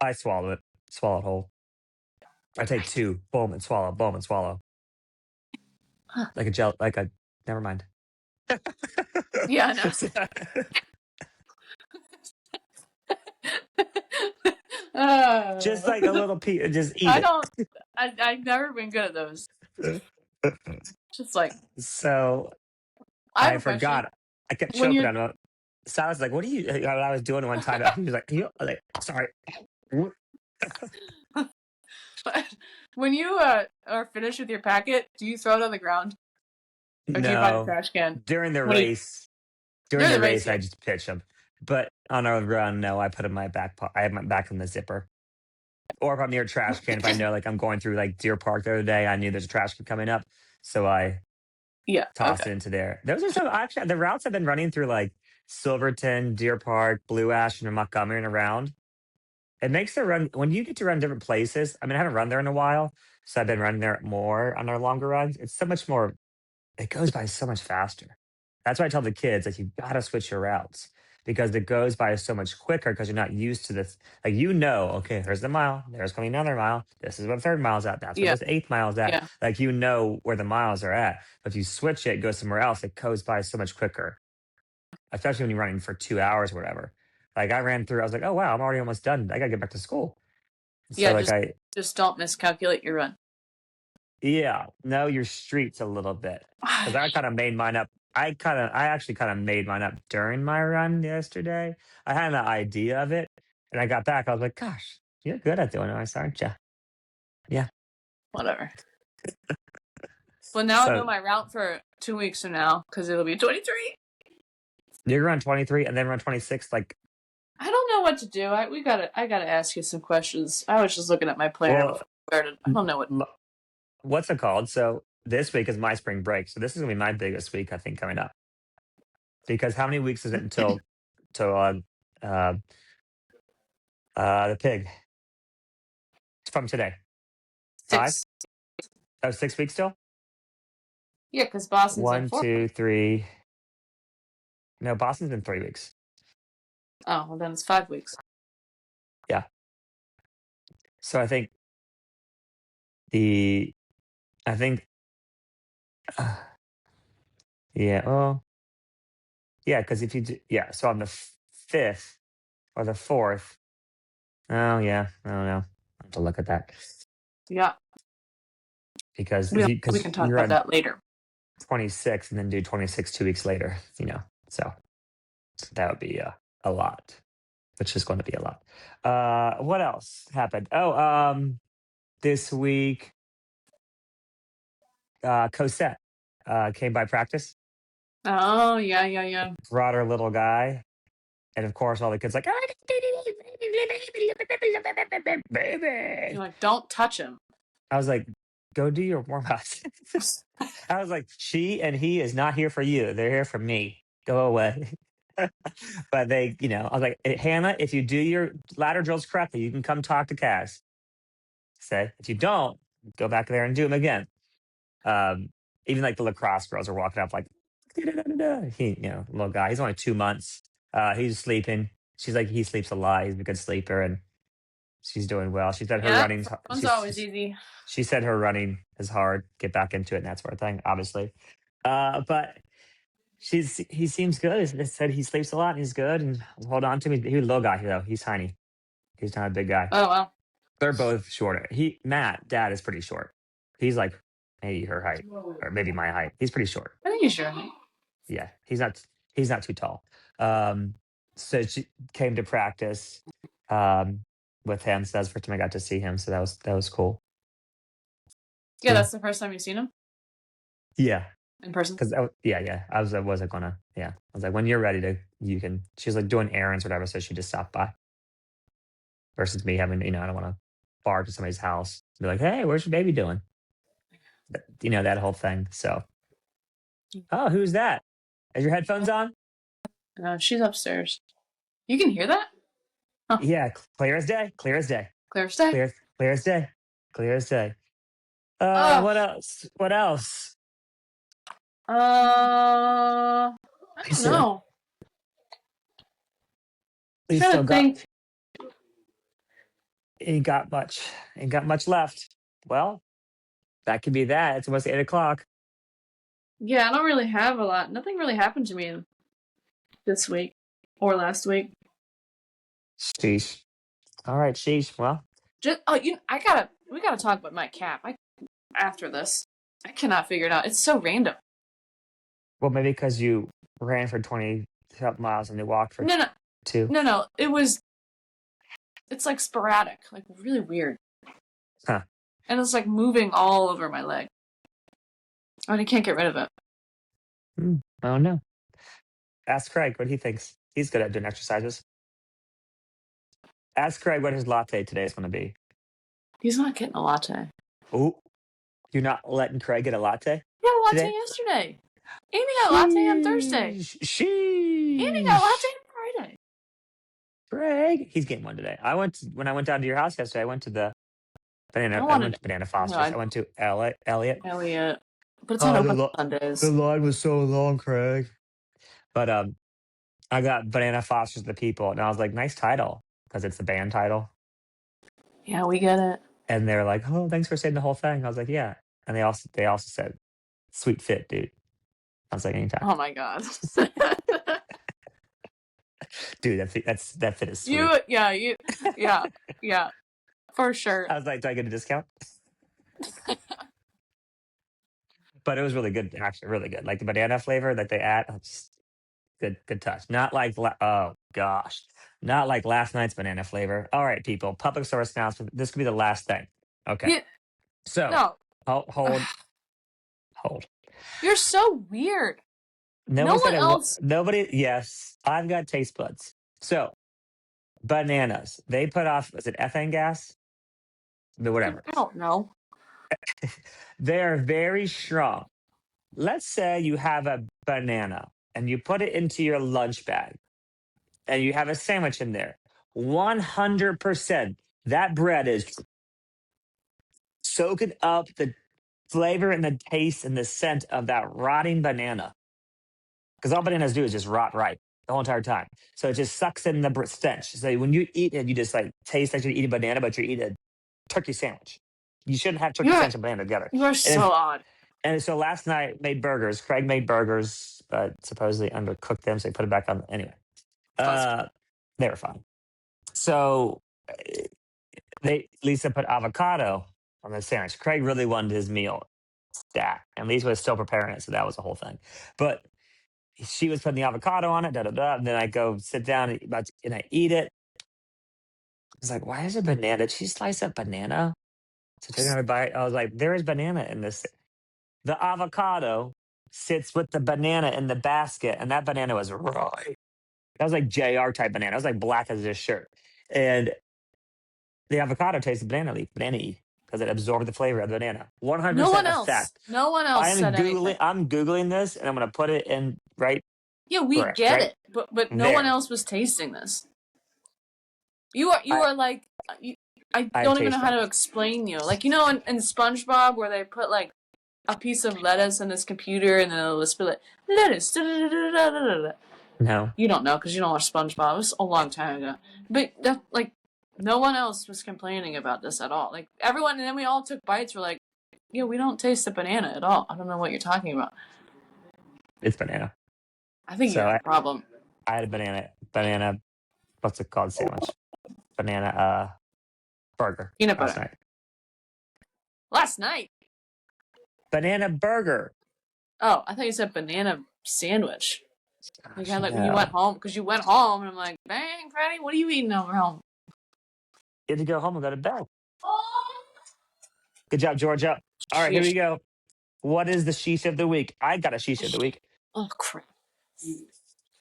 I swallowed whole. I take two, boom and swallow. Huh. Never mind. Yeah, I know. Just like a little piece, just eat I it. don't. I've never been good at those. Just like. So I have I a question. forgot. I kept When choking you on it. So I was like, "What are you?" What I was doing one time. He was like, "You like, sorry." when you are finished with your packet, do you throw it on the ground or do you find a No, trash can? during the When you race, during during the the race, race, yeah, I just pitch them. But on a run, no, I put in my back. I have my back in the zipper. Or if I'm near a trash can, if I know like I'm going through like Deer Park the other day, I knew there's a trash can coming up, so I yeah, toss okay, it into there. Those are some actually the routes I've been running through like Silverton, Deer Park, Blue Ash, and Montgomery and around. It makes the run when you get to run different places. I mean, I haven't run there in a while, so I've been running there more on our longer runs. It's so much more. It goes by so much faster. That's why I tell the kids like you got to switch your routes because it goes by so much quicker because you're not used to this. Like okay, here's the mile. There's coming another mile. This is where the third mile's at. That's where yeah, this eighth mile's at. yeah, Like where the miles are at. But if you switch it, go somewhere else, it goes by so much quicker. Especially when you're running for 2 hours or whatever. Like I ran through, I was like, oh wow, I'm already almost done. I gotta get back to school. So yeah. like Just don't miscalculate your run. yeah, know your streets a little bit because I kind of made mine up. I actually kind of made mine up during my run yesterday. I had an idea of it, and I got back. I was like, "Gosh, you're good at doing this, aren't you?" Yeah. Whatever. Well, now I know So my route for 2 weeks from now because it'll be 23. you're run 23 and then run 26. Like, I don't know what to do. I gotta ask you some questions. I was just looking at my planner well, before I started. I don't know what. what's it called? So this week is my spring break. So this is gonna be my biggest week, I think, coming up. Because how many weeks is it until to uh, the pig from today? 5? 6. Oh, 6 weeks still. Yeah, because Boston's in One, 4. 2, 3. No, Boston's been 3 weeks. Oh, well, then it's 5 weeks. Yeah. So the I think uh, yeah. Well, yeah. Because if you do, yeah. So on the fifth or the fourth. Oh yeah. I don't know. I have to look at that Yeah, because we can talk you're about on that later. 26 and then do 26 2 weeks later. So that would be a lot, which is going to be a lot. What else happened? Oh, this week, Cosette came by practice, Oh, yeah, yeah, yeah. brought her little guy. And of course, all the kids like, "Oh, You're baby." like, don't touch him. I was like, go do your warm ups. I was like, she and he is not here for you. They're here for me. Go away. But I was like, "Hey, Hannah, if you do your ladder drills correctly, you can come talk to Cass. Say, if you don't, go back there and do them again." Um, Even like the lacrosse girls are walking up like, little guy. He's only 2 months. He's sleeping. She's like, he sleeps a lot. He's a good sleeper, and she's doing well. She said her Yeah, running. one's always easy. She said her running is hard. Get back into it and that sort of thing. Obviously, but he seems good. They said he sleeps a lot. And he's good, and hold on to him. He's a little guy though. He's tiny. He's not a big guy. Oh, well. They're both shorter. Dad is pretty short. He's like maybe her height or maybe my height. He's pretty short. I think you should. Yeah, he's not too tall. Um, so she came to practice with him. So that's the first time I got to see him. So that was cool. Yeah, Yeah, that's the first time you've seen him yeah. in person. Because yeah. I wasn't gonna. Yeah, I was like, when you're ready to, you can. She was like doing errands, or whatever. So she just stopped by. Versus me having, I don't want to barge to somebody's house and be like, hey, where's your baby doing? That whole thing. So, oh, who's that? Is your headphones on? She's upstairs. You can hear that? Huh. Yeah, clear as day. Clear as day. Clear as day. Clear as day. Clear as day. Oh. What else? What else? I don't know. You Trying still to got think. ain't got much. Ain't got much left. Well, that could be that. It's almost 8 o'clock. Yeah, I don't really have a lot. Nothing really happened to me this week or last week. Sheesh. All right, sheesh. Well, we gotta talk about my cap. After this, I cannot figure it out. It's so random. well, maybe because you ran for 20 miles and you walked for two. No. It's like sporadic, like really weird. Huh. And it's like moving all over my leg. And I can't get rid of it. I don't know. Ask Craig what he thinks. He's good at doing exercises. Ask Craig what his latte today is going to be. He's not getting a latte. Oh, you're not letting Craig get a latte? He got a latte today? yesterday. Andy got a latte on Thursday. Andy got a latte on Friday. Craig, he's getting one today. When I went down to your house yesterday. I went to the Banana. I went to Banana Foster's. I went to Elliot. But it's not open Sundays. The line was so long, Craig. But I got Banana Foster's The People, and I was like, nice title, because it's the band title. Yeah, we get it. And they're like, oh, thanks for saying the whole thing. I was like, yeah. And they also said, sweet fit, dude. I was like, anytime. Oh my god. Dude, that fit is sweet. Yeah. For sure. I was like, do I get a discount? But it was really good, actually, really good. Like the banana flavor that they add, just good touch. Not like not like last night's banana flavor. All right, people, public service announcement. This could be the last thing. Okay. Yeah. So hold. You're so weird. Nobody. Yes, I've got taste buds. So bananas, they put off. Is it ethane gas? But whatever. I don't know. They are very strong. Let's say you have a banana and you put it into your lunch bag and you have a sandwich in there. 100% that bread is soaking up the flavor and the taste and the scent of that rotting banana. Because all bananas do is just rot right the whole entire time. So it just sucks in the stench. So when you eat it, you just like taste like you're eating banana, but you're eating a turkey sandwich. You shouldn't have turkey sandwich and banana together. You are so odd. And so last night made burgers. Craig made burgers, but supposedly undercooked them, so he put it back on. Anyway, they were fine. So Leesa put avocado on the sandwich. Craig really wanted his meal stat, and Leesa was still preparing it, so that was the whole thing. But she was putting the avocado on it, and then I go sit down and I eat it. I was like, why is it banana? Did she slice up banana? So taking another bite, I was like, there is banana in this. The avocado sits with the banana in the basket, and that banana was right. That was like JR type banana. It was like black as his shirt. And the avocado tastes banana because it absorbed the flavor of the banana. 100% effect. No one else said anything. I'm Googling this, and I'm going to put it in right. Yeah, we get it, but no one else was tasting this. I don't even know how to explain you. Like, you know, in SpongeBob where they put like a piece of lettuce in this computer and then it'll spell it lettuce. No, you don't know because you don't watch SpongeBob. It was a long time ago. But no one else was complaining about this at all. Like everyone, and then we all took bites. We're like, yeah, we don't taste the banana at all. I don't know what you're talking about. It's banana. I think you have a problem. I had a banana. What's it called? Sandwich. Banana burger. Peanut butter. Last night. Banana burger. Oh, I thought you said banana sandwich. When you went home, because you went home, and I'm like, bang, Freddie, what are you eating over home? You had to go home and go to bed. Good job, Georgia. All right, here we go. What is the sheesh of the week? I got a sheesh of the week. Oh, crap.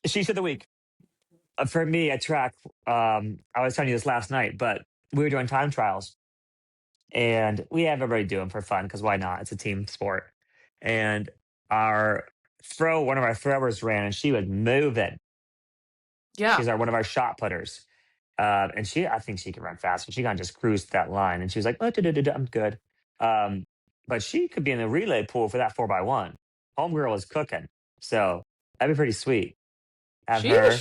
Sheesh of the week. For me, I track, I was telling you this last night, but we were doing time trials. And we have everybody do them for fun, because why not? It's a team sport. And one of our throwers ran, and she was moving. Yeah. She's one of our shot putters. And I think she can run fast. She kind of just cruised that line. And she was like, oh, I'm good. But she could be in the relay pool for that 4x1. Homegirl is cooking. So that'd be pretty sweet. Have her.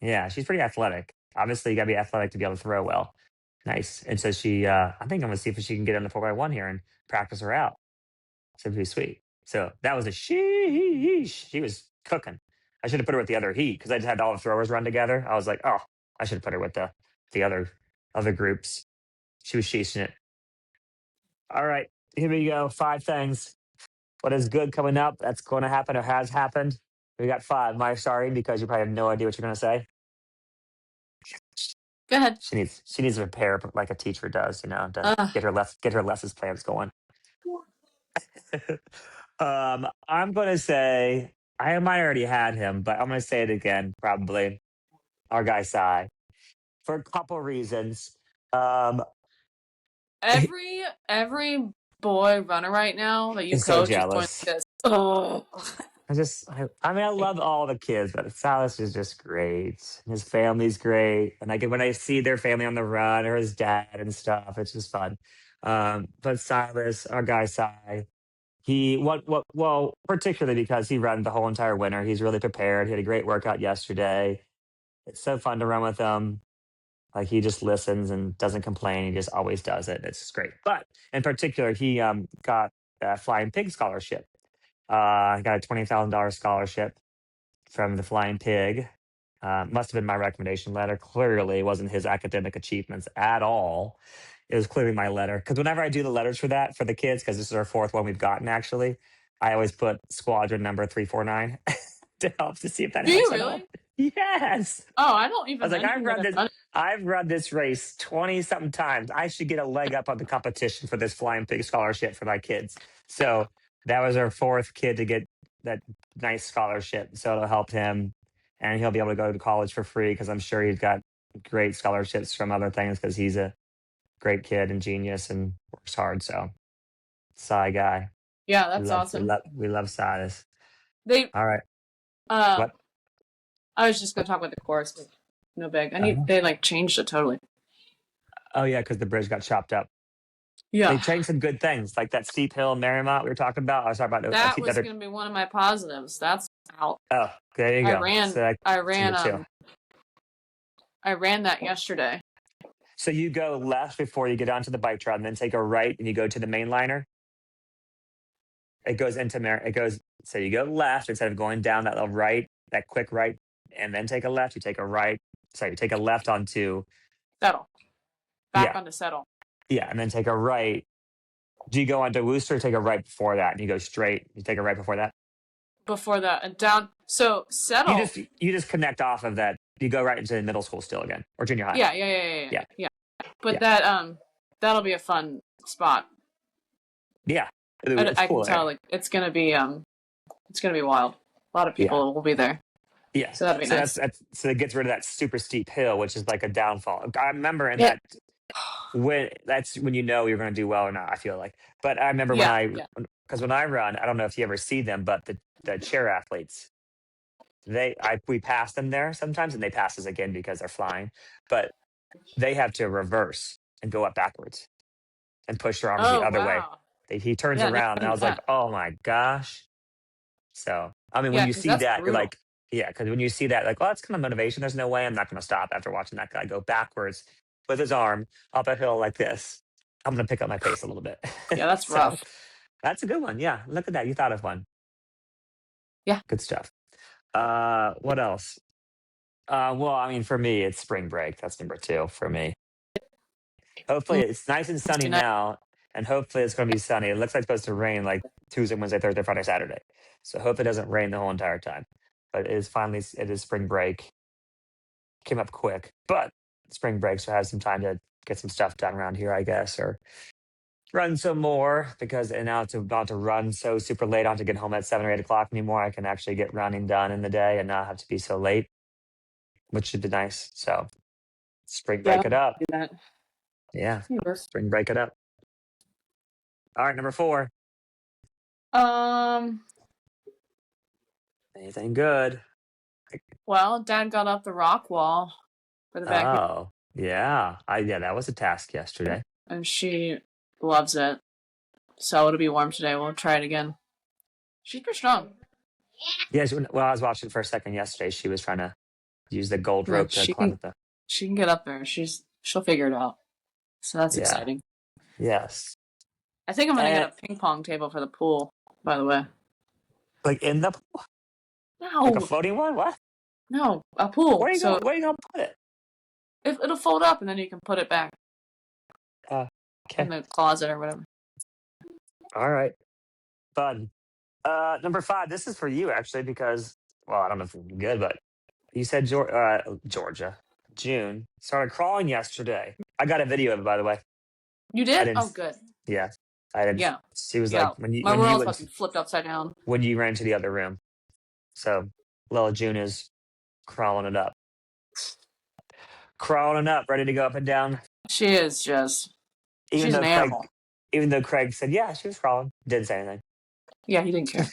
Yeah, she's pretty athletic. Obviously, you got to be athletic to be able to throw well. Nice. And so I think I'm going to see if she can get on the 4x1 here and practice her out. So it'd be sweet. So that was a sheesh. She was cooking. I should have put her with the other heat because I just had all the throwers run together. I was like, oh, I should have put her with the other other groups. She was sheeshing it. All right, here we go. 5 things. What is good coming up? That's going to happen or has happened. We got 5. My sorry, because you probably have no idea what you're going to say. Go ahead. She needs to prepare like a teacher does, to get her lessons plans going. I'm going to say I might already had him, but I'm going to say it again. Probably our guy Sai, for a couple reasons. Every boy runner right now that you He's so coach is going like jealous. this. Oh. I love all the kids, but Silas is just great. His family's great, and when I see their family on the run or his dad and stuff, it's just fun. But Silas, our guy Sai, well, particularly because he ran the whole entire winter. He's really prepared. He had a great workout yesterday. It's so fun to run with him. Like, he just listens and doesn't complain. He just always does it. It's just great. But in particular, he got a Flying Pig scholarship. He got a $20,000 scholarship from the Flying Pig. Must have been my recommendation letter. Clearly, it wasn't his academic achievements at all. It was clearly my letter. Because whenever I do the letters for the kids, because this is our 4th one we've gotten actually, I always put squadron number 349 to help to see if that Do helps you at all. really? Yes. Oh, I don't even. I was like, I've run this race 20 something times. I should get a leg up on the competition for this Flying Pig scholarship for my kids. So that was our 4th kid to get that nice scholarship. So it'll help him, and he'll be able to go to college for free, because I'm sure he's got great scholarships from other things, because he's a great kid and genius and works hard. So, Sai guy. Yeah, that's awesome. We love Silas. All right. What? I was just going to talk about the course, but no big. They changed it totally. Oh yeah, because the bridge got chopped up. Yeah. They changed some good things, like that steep hill in Marymount we were talking about. I was talking about that was going to be one of my positives. That's out. Oh, there you go. I ran that yesterday. So you go left before you get onto the bike trail, and then take a right, and you go to the main liner. It goes so you go left instead of going down that little right, that quick right, and then take a left. You take a right. Sorry, you take a left onto Settle. Onto Settle. Yeah, and then take a right. Do you go onto Worcester or take a right before that, and you go straight? You take a right before that? Before that, and down. So Settle. You just connect off of that. You go right into middle school still again, or junior high. Yeah. But that'll be a fun spot. Yeah. I can tell it's gonna be wild. A lot of people will be there. Yeah. So that'd be nice. So it gets rid of that super steep hill, which is like a downfall. I remember that that's when you're going to do well or not, I feel like. But I remember when I run, I don't know if you ever see them, but the chair athletes, we pass them there sometimes, and they pass us again because they're flying. But they have to reverse and go up backwards and push their arms the other way. He turns around, and I was like, oh my gosh. So, I mean, when you see that, brutal. You're like, because when you see that, like, well, that's kind of motivation. There's no way I'm not going to stop after watching that guy go backwards with his arm up a hill like this. I'm going to pick up my pace a little bit. Yeah, that's rough. That's a good one. Yeah, look at that. You thought of one. Yeah. Good stuff. What else? Well, I mean, for me, it's spring break. That's number 2 for me. Hopefully, it's nice and sunny now, and hopefully it's going to be sunny. It looks like it's supposed to rain like Tuesday, Wednesday, Thursday, Friday, Saturday. So hope it doesn't rain the whole entire time. But it is spring break. Came up quick, but spring break, so I have some time to get some stuff done around here, I guess, or run some more, because now it's about to run so super late. I don't have to get home at 7 or 8 o'clock anymore. I can actually get running done in the day and not have to be so late, which should be nice. So spring break it up. Yeah, spring break it up. All right, number 4. Anything good? Well, Dad got up the rock wall for the back. Oh, yeah. That was a task yesterday. And she loves it. So it'll be warm today. We'll try it again. She's pretty strong. Yeah, I was watching for a second yesterday. She was trying to use the gold rope to climb up. She can get up there. She'll figure it out. So that's exciting. Yes. I think I'm going to get a ping pong table for the pool, by the way. Like in the pool? No. Like a floating one? What? No, a pool. Where are you going to put it? It'll fold up, and then you can put it back Okay. in the closet or whatever. All right. Fun. Number 5. This is for you, actually, because, well, I don't know if it's good, but you said Georgia, June, started crawling yesterday. I got a video of it, by the way. You did? Oh, good. Yeah. I didn't. Yeah. She was like, my world's about to be flipped upside down. When you ran to the other room. So, little June is crawling it up. Crawling up, ready to go up and down. She is just. She's an animal. Even though Craig said, yeah, she was crawling. Didn't say anything. Yeah, he didn't care.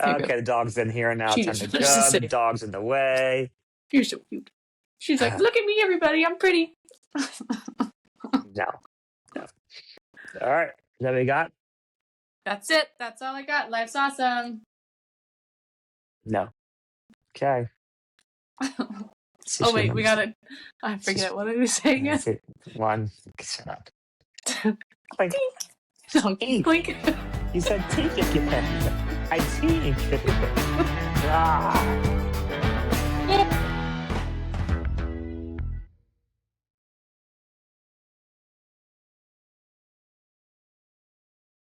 Okay, the dog's in here now. Time to go. The dog's in the way. You're so cute. She's like, look at me, everybody. I'm pretty. No. All right. Is that what you got? That's it. That's all I got. Life's awesome. No. Okay. Oh, wait. We got it. I forget. What did we say again? One. Shut up. Clink. No, clink. You said tink again. I tink.